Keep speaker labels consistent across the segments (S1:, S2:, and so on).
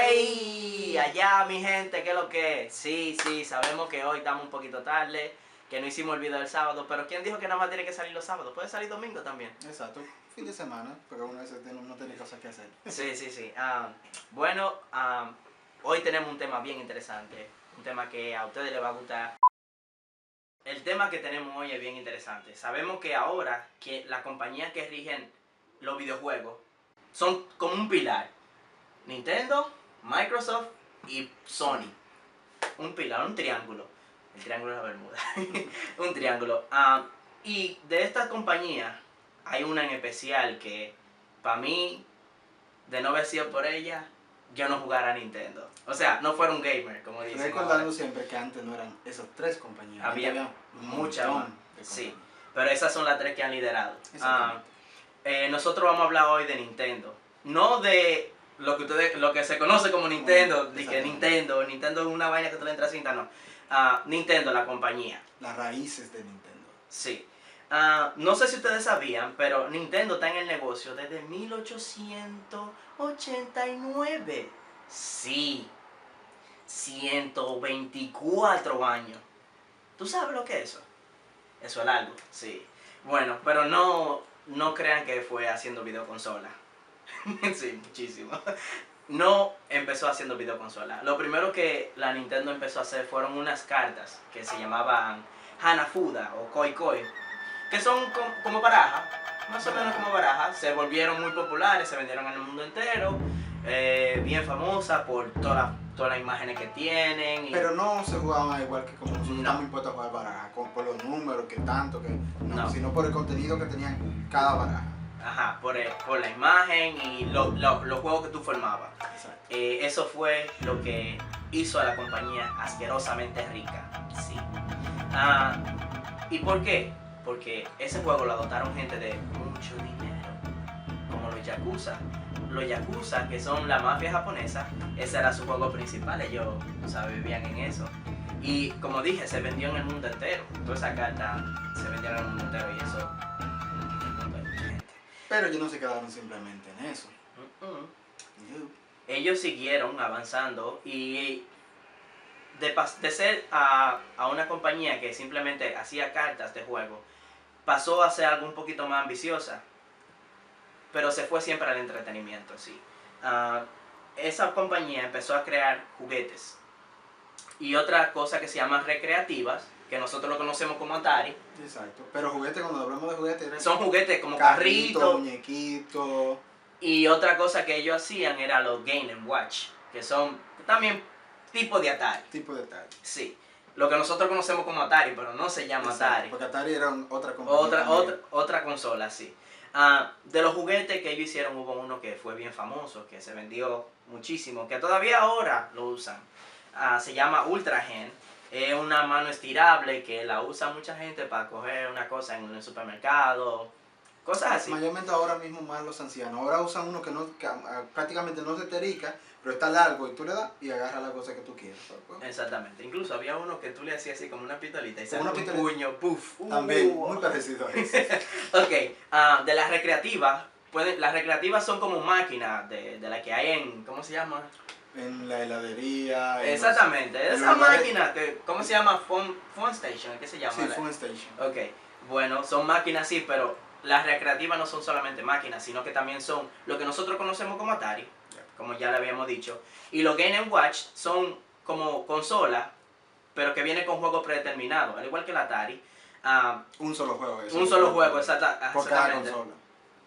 S1: ¡Ey! Allá, mi gente, ¿qué es lo que es? Sí, sabemos que hoy estamos un poquito tarde, que no hicimos el video del sábado, pero ¿quién dijo que nada más tiene que salir los sábados? Puede salir domingo también.
S2: Exacto, fin de semana, pero uno no tiene cosas que hacer.
S1: Sí. Bueno, hoy tenemos un tema bien interesante, un tema que a ustedes les va a gustar. El tema que tenemos hoy es bien interesante. Sabemos que ahora que las compañías que rigen los videojuegos son como un pilar. Nintendo, Microsoft y Sony. Un pilar, un triángulo. El triángulo de la Bermuda. Un triángulo. Y de estas compañías hay una en especial que para mí, de no haber sido por ella, yo no jugara a Nintendo. O sea, no fuera un gamer, como dicen.
S2: Recordando
S1: ahora.
S2: siempre que antes no eran esas tres compañías.
S1: Había muchas más.
S2: Sí.
S1: Pero esas son las tres que han liderado. Nosotros vamos a hablar hoy de Nintendo. No de lo que se conoce como Nintendo, de que Nintendo es una vaina que tú le entras cinta, no. Nintendo, la compañía.
S2: Las raíces de Nintendo.
S1: Sí. No sé si ustedes sabían, pero Nintendo está en el negocio desde 1889. Sí. 124 años. ¿Tú sabes lo que es eso? Eso es algo, sí. Bueno, pero no crean que fue haciendo videoconsola. Sí, muchísimo. No empezó haciendo videoconsola. Lo primero que la Nintendo empezó a hacer fueron unas cartas que se llamaban Hanafuda o Koi Koi, que son como barajas, más o menos como barajas. Se volvieron muy populares, se vendieron en el mundo entero, bien famosas por todas las imágenes que tienen.
S2: Pero no se jugaban igual que como nosotros estamos impuestos a jugar baraja, por los números, que tanto, que no, sino por el contenido que tenían cada baraja.
S1: Ajá, por la imagen y los juegos que tú formabas. Eso fue lo que hizo a la compañía asquerosamente rica. Sí. ¿Y por qué? Porque ese juego lo adoptaron gente de mucho dinero, como los Yakuza. Los Yakuza, que son la mafia japonesa, ese era su juego principal. Ellos, vivían en eso. Y como dije, se vendió en el mundo entero. Todas esas cartas se vendieron en el mundo entero y eso.
S2: Pero ellos no se quedaron simplemente en eso.
S1: Ellos siguieron avanzando y de ser a una compañía que simplemente hacía cartas de juego, pasó a ser algo un poquito más ambiciosa, pero se fue siempre al entretenimiento, sí. Esa compañía empezó a crear juguetes y otra cosa que se llaman recreativas, que nosotros lo conocemos como Atari.
S2: Exacto, pero juguetes, cuando hablamos de juguetes,
S1: son juguetes como carritos,
S2: muñequitos.
S1: Y otra cosa que ellos hacían era los Game & Watch, que son también tipo de Atari. Sí. Lo que nosotros conocemos como Atari, pero no se llama Atari.
S2: Porque Atari era otra compañía.
S1: Otra consola, sí. De los juguetes que ellos hicieron, hubo uno que fue bien famoso, que se vendió muchísimo, que todavía ahora lo usan. Se llama Ultra Hand. Es una mano estirable que la usa mucha gente para coger una cosa en el supermercado. Cosas así.
S2: Mayormente ahora mismo más los ancianos. Ahora usan uno que prácticamente no se terica, pero está largo y tú le das y agarras la cosa que tú quieres.
S1: Exactamente. Incluso había uno que tú le hacías así como una pistolita y salió un puño, puff.
S2: También, muy parecido a eso.
S1: Ok, de las recreativas, las recreativas son como máquinas de la que hay en, ¿cómo se llama?
S2: En la heladería.
S1: Exactamente, esa máquina, ¿cómo se llama? Phone Station, ¿qué se llama?
S2: Sí, Phone Station.
S1: Ok, bueno, son máquinas sí, pero las recreativas no son solamente máquinas, sino que también son lo que nosotros conocemos como Atari, como ya le habíamos dicho. Y los Game & Watch son como consolas, pero que vienen con juegos predeterminados, al igual que el Atari.
S2: Un solo juego.
S1: Un solo juego, exactamente.
S2: Por cada consola.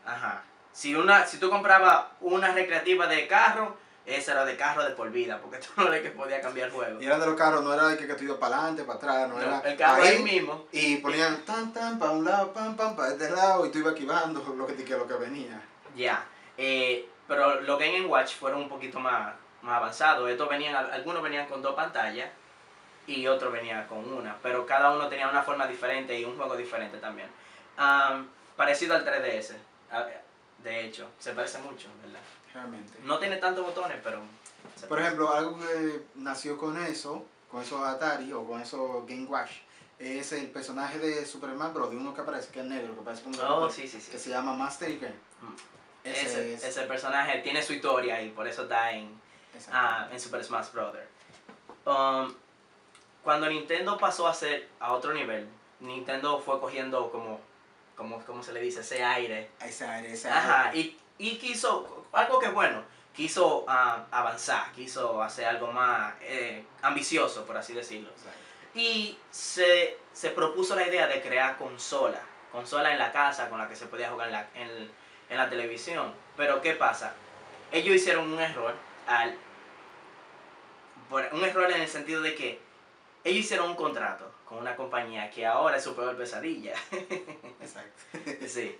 S1: Ajá. Si tú comprabas una recreativa de carro, esa era de carro de por vida, porque tú no le podías cambiar el juego.
S2: Y eran de los carros, no era el que tú ibas para adelante, para atrás, no era.
S1: El carro ahí mismo.
S2: Y ponían tan, para un lado, para este lado, y tú ibas esquivando lo que venía.
S1: Ya. Pero los Game & Watch fueron un poquito más avanzados. Algunos venían con 2 pantallas y otros venían con una, pero cada uno tenía una forma diferente y un juego diferente también. Parecido al 3DS. De hecho, se parece mucho, ¿verdad?
S2: Realmente.
S1: No tiene tantos botones, pero...
S2: Por ejemplo, algo que nació con esos Atari o con esos Game Watch, es el personaje de Superman, pero de uno que aparece, que es negro, que parece como
S1: sí.
S2: que se llama Master Gun.
S1: Ese personaje tiene su historia y por eso está en en Super Smash Bros. Cuando Nintendo pasó a otro nivel, Nintendo fue cogiendo ¿cómo se le dice? Ese aire.
S2: Ese aire.
S1: Ajá, y quiso, algo que bueno, quiso avanzar, quiso hacer algo más ambicioso, por así decirlo.
S2: Exacto.
S1: Y se propuso la idea de crear consola en la casa con la que se podía jugar en la televisión. Pero ¿qué pasa? Ellos hicieron un error, un error en el sentido de que ellos hicieron un contrato con una compañía que ahora es su peor pesadilla.
S2: Exacto.
S1: Sí,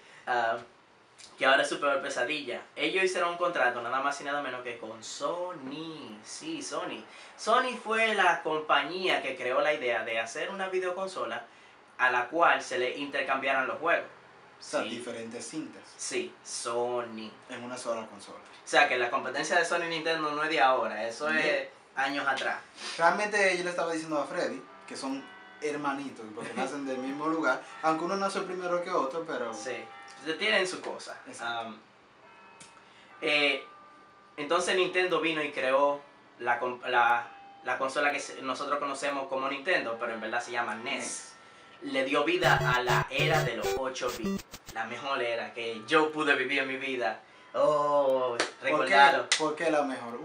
S1: que ahora es su peor pesadilla. Ellos hicieron un contrato nada más y nada menos que con Sony. Sí, Sony. Sony fue la compañía que creó la idea de hacer una videoconsola a la cual se le intercambiaran los juegos.
S2: O sea,
S1: Sí.
S2: diferentes cintas.
S1: Sí, Sony.
S2: En una sola consola.
S1: O sea, que la competencia de Sony y Nintendo no es de ahora, eso es años atrás.
S2: Realmente yo le estaba diciendo a Freddy que son hermanitos, porque nacen del mismo lugar, aunque uno nació primero que otro, pero...
S1: Sí, tienen su cosa.
S2: Exacto.
S1: Entonces Nintendo vino y creó la consola que nosotros conocemos como Nintendo, pero en verdad se llama NES. Le dio vida a la era de los 8 bits, la mejor era que yo pude vivir en mi vida. Oh, recordarlo.
S2: ¿Por qué la mejor?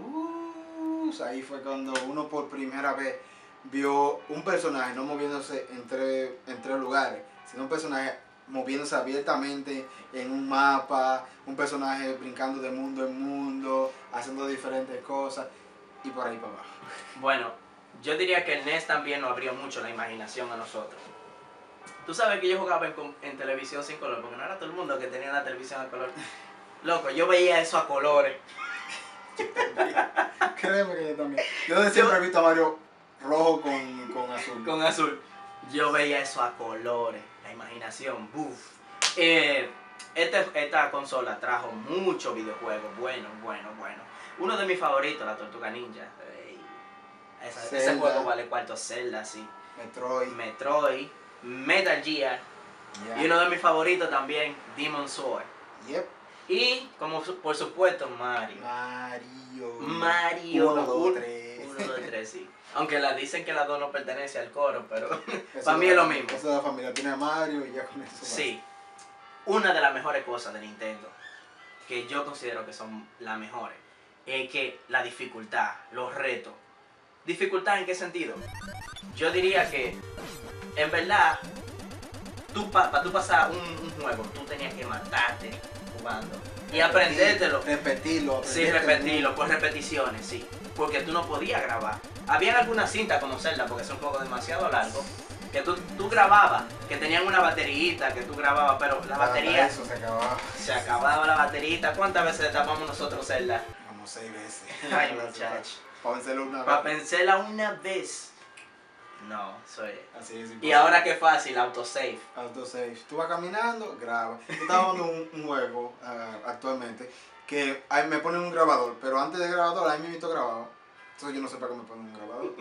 S2: Ahí fue cuando uno por primera vez vio un personaje no moviéndose entre lugares, sino un personaje moviéndose abiertamente en un mapa, un personaje brincando de mundo en mundo, haciendo diferentes cosas y por ahí para abajo.
S1: Bueno, yo diría que el NES también nos abrió mucho la imaginación a nosotros. Tú sabes que yo jugaba en televisión sin color, porque no era todo el mundo que tenía una televisión a color. Loco, yo veía eso a colores.
S2: Créeme que yo también. Yo de siempre he visto a Mario rojo con azul.
S1: Con azul. Yo veía eso a colores. La imaginación, buf. Esta consola trajo muchos videojuegos. Bueno. Uno de mis favoritos, la Tortuga Ninja. Ese juego vale cuarto. Zelda, sí. Metroid. Metal Gear. Yeah. Y uno de mis favoritos también, Demon Sword.
S2: Yep.
S1: Y, como por supuesto, Mario.
S2: 1, 2, 3.
S1: 1, 2, 3, sí. Aunque dicen que la 2 no pertenece al coro, pero para mí es lo mismo.
S2: Esa es la familia, tiene a Mario y ya con eso.
S1: Sí. Una de las mejores cosas de Nintendo, que yo considero que son las mejores, es que la dificultad, los retos. ¿Dificultad en qué sentido? Yo diría que, en verdad, para tú pasar un juego, tú tenías que matarte jugando y aprendértelo.
S2: Repetirlo.
S1: Sí, repetirlo, por repeticiones, sí. Porque tú no podías grabar. Habían algunas cintas como Zelda, porque es un juego demasiado largo, que tú grababas, que tenían una baterita que tú grababas, pero la batería...
S2: Eso se acababa.
S1: Se acababa la baterita. ¿Cuántas veces tapamos nosotros Zelda?
S2: Como 6 veces.
S1: Ay, muchacho.
S2: Para vencerla una vez.
S1: Para vencerla una vez. No, eso es.
S2: Así es.
S1: Y ahora qué fácil, autosave.
S2: Autosave. Tú vas caminando, grabas. Yo estaba jugando un juego actualmente que ahí me ponen un grabador, pero antes del grabador ahí mismo grababa. Entonces yo no sé para qué me ponen un grabador.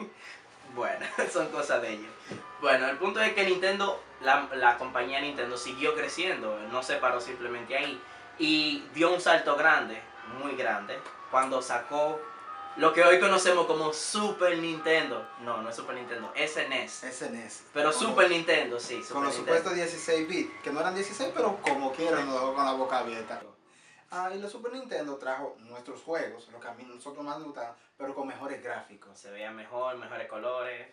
S1: Bueno, son cosas de ellos. Bueno, el punto es que Nintendo, la compañía Nintendo siguió creciendo, no se paró simplemente ahí. Y dio un salto grande, muy grande, cuando sacó lo que hoy conocemos como Super Nintendo. No es Super Nintendo, SNES.
S2: SNES.
S1: Pero Super Nintendo, sí.
S2: Con los supuestos 16 bits, que no eran 16, pero como quieran nos dejó con la boca abierta. Y la Super Nintendo trajo nuestros juegos, lo que a mí nosotros más nos gustaban, pero con mejores gráficos.
S1: Se veía mejor, mejores colores.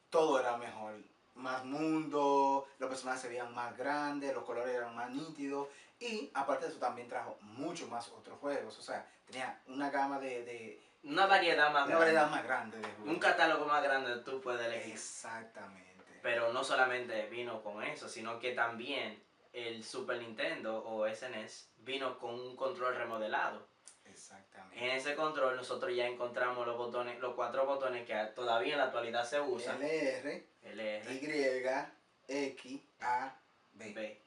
S2: Todo era mejor. Más mundo, los personajes se veían más grandes, los colores eran más nítidos. Y aparte de eso también trajo mucho más otros juegos. O sea, tenía una gama
S1: una variedad más
S2: grande de juegos.
S1: Un catálogo más grande tú puedes elegir.
S2: Exactamente.
S1: Pero no solamente vino con eso, sino que también el Super Nintendo o SNES vino con un control remodelado.
S2: Exactamente.
S1: En ese control nosotros ya encontramos los 4 botones que todavía en la actualidad se usan.
S2: LR, Y, X, A, B.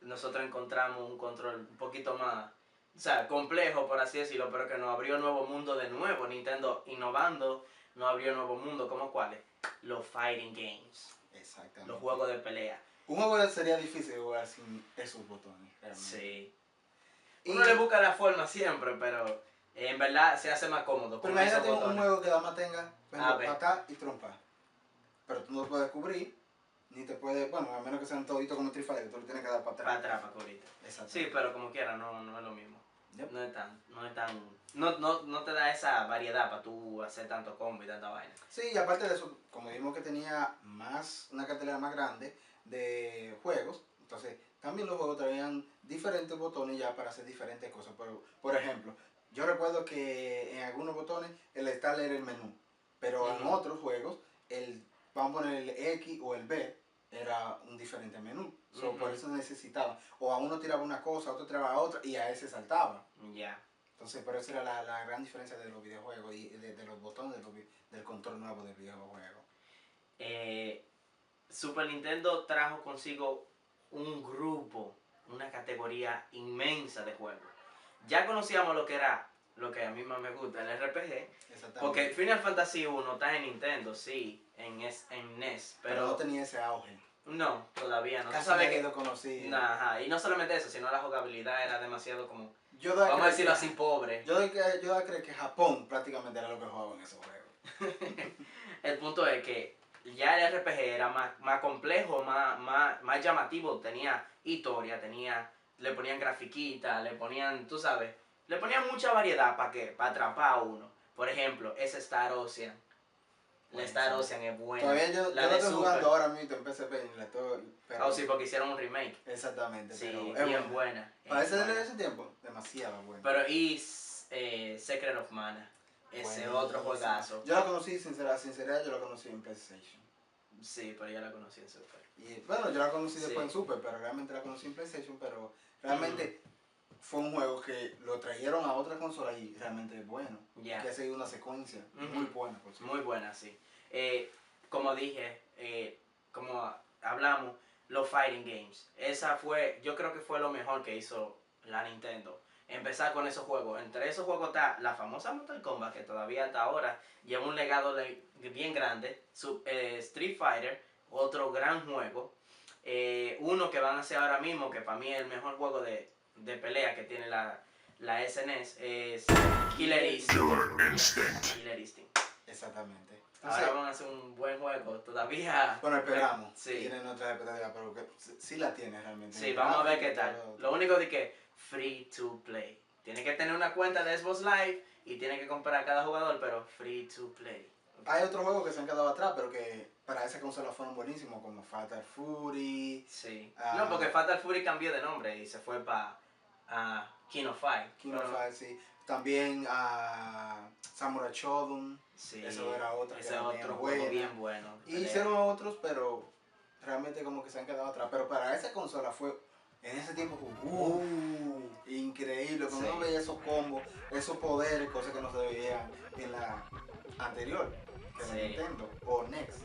S1: Nosotros encontramos un control un poquito más, o sea, complejo por así decirlo, pero que nos abrió un nuevo mundo de nuevo. Nintendo innovando, nos abrió un nuevo mundo, ¿como cuáles? Los fighting games.
S2: Exactamente.
S1: Los juegos de pelea.
S2: Un juego sería difícil jugar sin esos botones, realmente.
S1: Sí. Uno le busca la forma siempre, pero En verdad se hace más cómodo
S2: Pero
S1: con esos
S2: imagínate un
S1: botones.
S2: juego que nada más tenga, por ejemplo,
S1: ver.
S2: acá y trompa. Pero tú no lo puedes cubrir, ni te puedes, bueno, a menos que sean toditos como Street Fighter, tú le tienes que dar para atrás.
S1: Para atrás, para cubrir.
S2: Exacto.
S1: Sí, pero como quiera, no es lo mismo.
S2: Yep.
S1: No te da esa variedad para tú hacer tanto combo y tanta vaina.
S2: Sí, y aparte de eso, como vimos que tenía una cartelera más grande de juegos, entonces también los juegos traían diferentes botones ya para hacer diferentes cosas. Por ejemplo, yo recuerdo que en algunos botones el Start era el menú, pero en otros juegos, vamos a poner el X o el B, era un diferente menú. Por eso necesitaba, o a uno tiraba una cosa, a otro tiraba otra, y a ese saltaba.
S1: Ya.
S2: Entonces, por eso era la gran diferencia de los videojuegos y de los botones del control nuevo del videojuego.
S1: Super Nintendo trajo consigo un grupo, una categoría inmensa de juegos. Ya conocíamos lo que a mí más me gusta, el RPG. Porque Final Fantasy 1 está en Nintendo, sí, en NES,
S2: pero no tenía ese auge.
S1: No, todavía no.
S2: Casi nadie lo conocía.
S1: Ajá, y no solamente eso, sino la jugabilidad era demasiado como,
S2: vamos
S1: a decirlo así, pobre.
S2: Yo creo que Japón prácticamente era lo que jugaba en esos juegos.
S1: El punto es que ya el RPG era más complejo, más llamativo, tenía historia, le ponían grafiquita, le ponían, tú sabes, le ponían mucha variedad para atrapar a uno. Por ejemplo, ese Star Ocean. La Star Ocean es buena.
S2: Todavía yo lo estoy jugando ahora mismo en PSP.
S1: Oh, sí, porque hicieron un remake.
S2: Exactamente.
S1: Sí,
S2: pero
S1: bien buena.
S2: Para ese tiempo, demasiado buena.
S1: Pero Secret of Mana, ese otro juegazo.
S2: Yo la conocí, sinceridad, yo la conocí en PlayStation.
S1: Sí, pero yo la conocí en Super.
S2: Y bueno, yo la conocí después en Super, pero realmente la conocí en PlayStation, pero realmente fue un juego que lo trajeron a otra consola y realmente es bueno. Que ha seguido una secuencia muy buena, por cierto.
S1: Muy buena, sí. Como dije, como hablamos, los fighting games. Yo creo que fue lo mejor que hizo la Nintendo. Empezar con esos juegos. Entre esos juegos está la famosa Mortal Kombat, que todavía hasta ahora lleva un legado bien grande. Street Fighter, otro gran juego. Uno que van a hacer ahora mismo, que para mí es el mejor juego de pelea que tiene la SNES, es Killer Instinct. Killer Instinct.
S2: Exactamente.
S1: Ahora van a hacer un buen juego, todavía.
S2: Bueno, esperamos.
S1: Sí.
S2: Tienen otra expectativa, pero que sí la tiene realmente.
S1: Sí, vamos a ver qué tal. Lo único de que free to play. Tiene que tener una cuenta de Xbox Live y tiene que comprar a cada jugador, pero free to play.
S2: Okay. Hay otros juegos que se han quedado atrás, pero que para esa consola fueron buenísimos, como Fatal Fury.
S1: Sí. No, porque Fatal Fury cambió de nombre y se fue para King of Fight.
S2: King of Fight, sí. También Samurai Shodown.
S1: Sí.
S2: Eso era otra.
S1: Ese otro juego bien bueno.
S2: Y hicieron otros, pero realmente como que se han quedado atrás. Pero para esa consola fue, en ese tiempo fue increíble. Cuando uno veía esos combos, esos poderes, cosas que no se veían en la anterior, que era Nintendo o NES.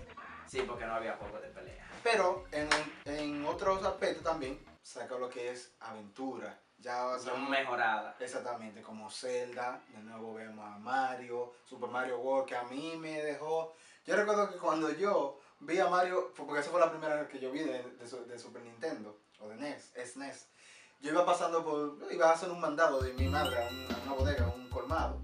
S1: Sí, porque no había juegos de pelea.
S2: Pero en otros aspectos también sacó lo que es aventura. Ya
S1: son mejoradas.
S2: Exactamente, como Zelda, de nuevo vemos a Mario, Super Mario World, que a mí me dejó. Yo recuerdo que cuando yo vi a Mario, porque esa fue la primera vez que yo vi de Super Nintendo, o de SNES. Yo iba pasando iba a hacer un mandado de mi madre a una bodega, a un colmado.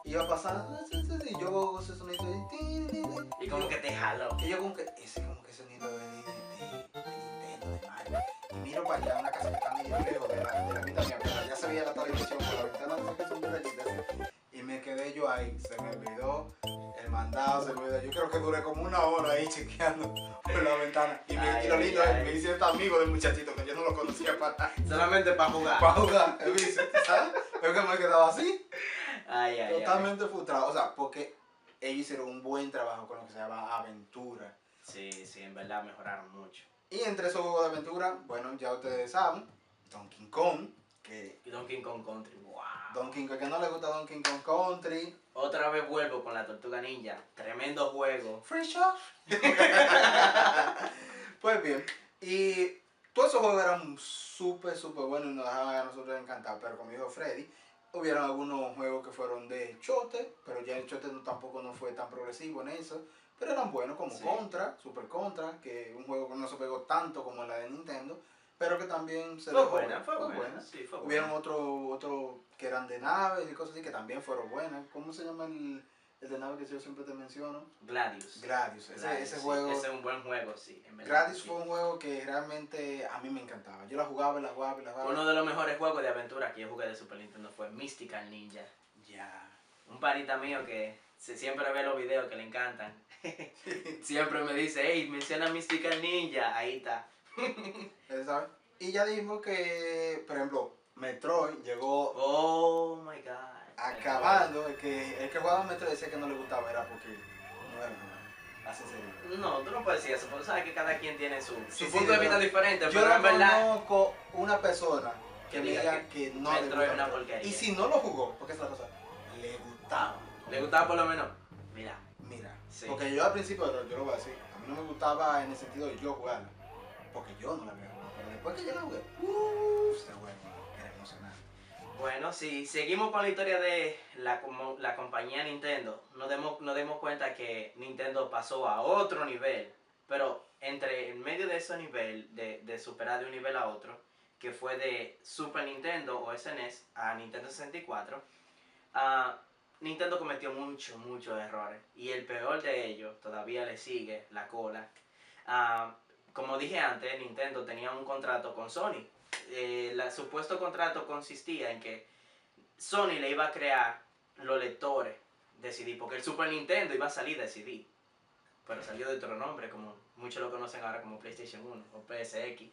S2: Iba pasando, y yo ese sonido de...
S1: Y como que te jaló.
S2: Y yo como que, ese sonido de Nintendo, de Mario. Y miro para allá, una casa que está medio lejos de la mitad mía, pero ya se veía la televisión por la ventana, no sé qué son detallitas. Y me quedé yo ahí, se me olvidó el mandado, se me olvidó. Yo creo que duré como una hora ahí chequeando por la ventana. Y lo lindo es, me hice este amigo del muchachito que yo no lo conocía para nada.
S1: Solamente para jugar.
S2: Para jugar, ¿sabes? Yo que me quedaba así. Totalmente frustrado, o sea, porque ellos hicieron un buen trabajo con lo que se llama aventura.
S1: Sí, en verdad mejoraron mucho.
S2: Y entre esos juegos de aventura, bueno, ya ustedes saben, Donkey Kong,
S1: y Donkey Kong Country, wow.
S2: Donkey Kong, que no le gusta Donkey Kong Country.
S1: Otra vez vuelvo con la Tortuga Ninja, tremendo juego.
S2: Free Shop. Pues bien, y todos esos juegos eran súper buenos y nos dejaban a nosotros encantados, pero como dijo Freddy, hubieron algunos juegos que fueron de chote, pero ya el chote tampoco no fue tan progresivo en eso. Pero eran buenos como Contra, Super Contra, que es un juego que no se pegó tanto como la de Nintendo, pero que también se
S1: Fue
S2: dejó
S1: buena,
S2: ver.
S1: fue buena. Sí, fue
S2: Hubieron
S1: buena.
S2: otro que eran de naves y cosas así que también fueron buenas. ¿Cómo se llama el de nave que yo siempre te menciono?
S1: Gladius.
S2: Gladius. Ese
S1: Sí,
S2: juego.
S1: ese es un buen juego, sí. En verdad,
S2: Gladius
S1: sí.
S2: fue un juego que realmente a mí me encantaba. Yo la jugaba y la jugaba y la jugaba.
S1: Uno de los mejores juegos de aventura que yo jugué de Super Nintendo fue Mystical Ninja.
S2: Ya.
S1: Un panita mío que siempre ve los videos que le encantan. Siempre me dice, hey, menciona Mystical Ninja. Ahí está.
S2: ¿Sabes? Y ya dijimos que, por ejemplo, Metroid llegó
S1: Oh my god.
S2: acabando. El que jugaba Metroid decía que no le gustaba, era porque no era bueno. Así sería.
S1: No, tú no puedes decir eso, porque sabes que cada quien tiene su
S2: Sí,
S1: punto de vista diferente,
S2: Yo
S1: pero
S2: no
S1: en verdad
S2: conozco una persona que
S1: que
S2: me
S1: diga
S2: diga que no le
S1: Metroid es
S2: gusta
S1: una
S2: Metroid.
S1: porquería.
S2: Y si no lo jugó, porque es la cosa, le gustaba.
S1: le gustaba por lo menos. Mira,
S2: Mira,
S1: sí.
S2: porque yo al principio, yo lo voy a decir, a mí no me gustaba en el sentido de yo jugarla, porque yo no la había jugado. Pero después que yo la jugué, este juego era emocionante.
S1: Bueno, si seguimos con la historia de la compañía Nintendo, nos demos cuenta que Nintendo pasó a otro nivel, pero en medio de ese nivel, de superar de un nivel a otro, que fue de Super Nintendo o SNES a Nintendo 64, Nintendo cometió muchos errores, y el peor de ellos todavía le sigue la cola. Como dije antes, Nintendo tenía un contrato con Sony. El supuesto contrato consistía en que Sony le iba a crear los lectores de CD, porque el Super Nintendo iba a salir de CD, pero salió de otro nombre, como muchos lo conocen ahora como PlayStation 1 o PSX,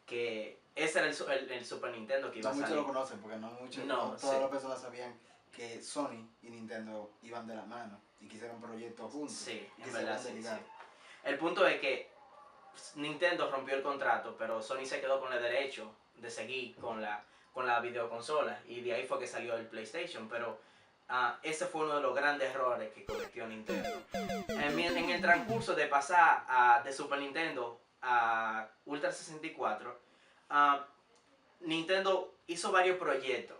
S1: que ese era el Super Nintendo que iba
S2: No
S1: a
S2: muchos
S1: salir.
S2: lo conocen, porque no todas
S1: sí.
S2: las personas sabían que Sony y Nintendo iban de la mano y quisieron proyectos juntos.
S1: Sí,
S2: y
S1: en
S2: que
S1: verdad
S2: se
S1: sí,
S2: ligaron.
S1: sí. El punto es que Nintendo rompió el contrato, pero Sony se quedó con el derecho de seguir con la videoconsola, y de ahí fue que salió el PlayStation, pero ese fue uno de los grandes errores que cometió Nintendo. En el transcurso de pasar de Super Nintendo a Ultra 64, Nintendo hizo varios proyectos,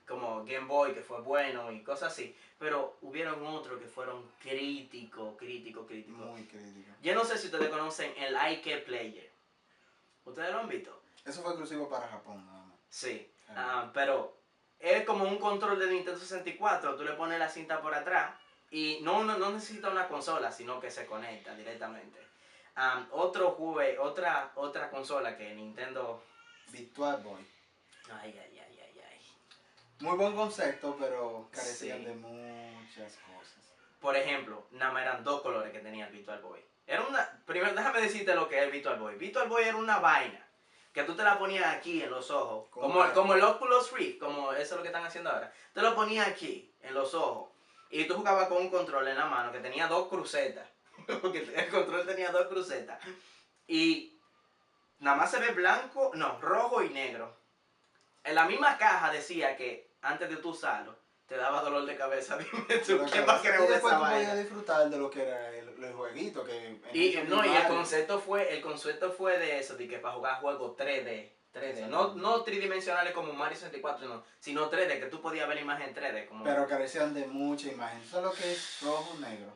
S1: como Game Boy, que fue bueno y cosas así, pero hubieron otros que fueron críticos.
S2: Muy crítico.
S1: Yo no sé si ustedes conocen el IK Player. ¿Ustedes lo han visto?
S2: Eso fue exclusivo para Japón, nada más.
S1: Sí, pero es como un control de Nintendo 64, tú le pones la cinta por atrás y no necesita una consola, sino que se conecta directamente. Otra consola que Nintendo...
S2: Virtual Boy.
S1: Ay.
S2: Muy buen concepto, pero carecían
S1: Sí.
S2: de muchas cosas.
S1: Por ejemplo, nada más eran dos colores que tenía el Virtual Boy. Primero, déjame decirte lo que es el Virtual Boy. Virtual Boy era una vaina que tú te la ponías aquí en los ojos, como el Oculus Rift, como eso es lo que están haciendo ahora. Te lo ponías aquí en los ojos y tú jugabas con un control en la mano que tenía dos crucetas, porque el control tenía dos crucetas, y nada más se ve rojo y negro. En la misma caja decía que antes de tú usarlo te daba dolor de cabeza. Dime tú, ¿qué más queremos de
S2: después
S1: esa
S2: tú podías
S1: vaina?
S2: disfrutar de lo que era el jueguito. Que
S1: Y el concepto fue de eso, de que para jugar juegos 3D, no tridimensionales como Mario 64, no, sino 3D, que tú podías ver la imagen 3D. Como...
S2: Pero carecían de mucha imagen. ¿Sabes lo que es rojo negro?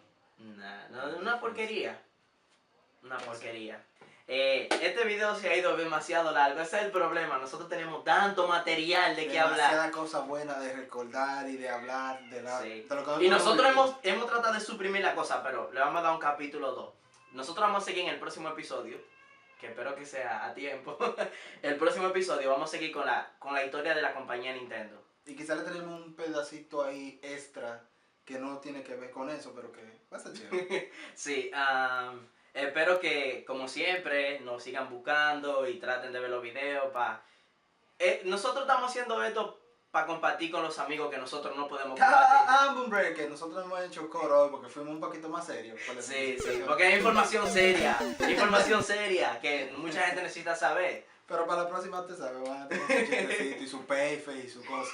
S1: Una porquería. Una porquería. Este video se ha ido demasiado largo, ese es el problema. Nosotros tenemos tanto material de qué hablar.
S2: Demasiada cosa buena de recordar y de hablar de lo que
S1: y nosotros hemos tratado de suprimir la cosa, pero le vamos a dar un capítulo 2. Nosotros vamos a seguir en el próximo episodio, que espero que sea a tiempo. El próximo episodio vamos a seguir con la historia de la compañía Nintendo.
S2: Y quizá le tenemos un pedacito ahí extra que no tiene que ver con eso, pero que va a ser chévere.
S1: Sí, espero que, como siempre, nos sigan buscando y traten de ver los videos. Nosotros estamos haciendo esto para compartir con los amigos que nosotros no podemos compartir.
S2: Un break, que nosotros hemos hecho coro hoy porque fuimos un poquito más serios.
S1: Sí, porque hay información seria, que mucha gente necesita saber.
S2: Pero para la próxima, te sabes, van a tener su chistecito y su payfe y su cosa.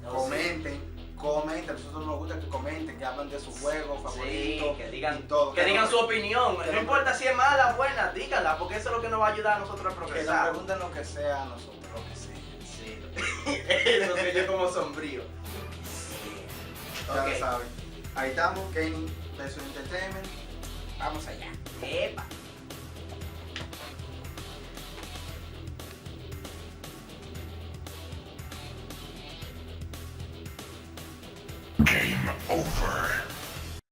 S2: Comenten, a nosotros nos gusta que comenten, que hablen de su juego favorito,
S1: que digan
S2: todo.
S1: Que digan su opinión, no importa si es mala o buena, díganla, porque eso es lo que nos va a ayudar a nosotros a
S2: Que nos
S1: progresar.
S2: pregunten lo que sea a nosotros, lo que sea.
S1: Sí, eso soy yo como sombrío.
S2: Ya
S1: Ok.
S2: lo saben. Ahí estamos, Kenny, Versus Entertainment. Vamos allá.
S1: Epa.
S3: Game over.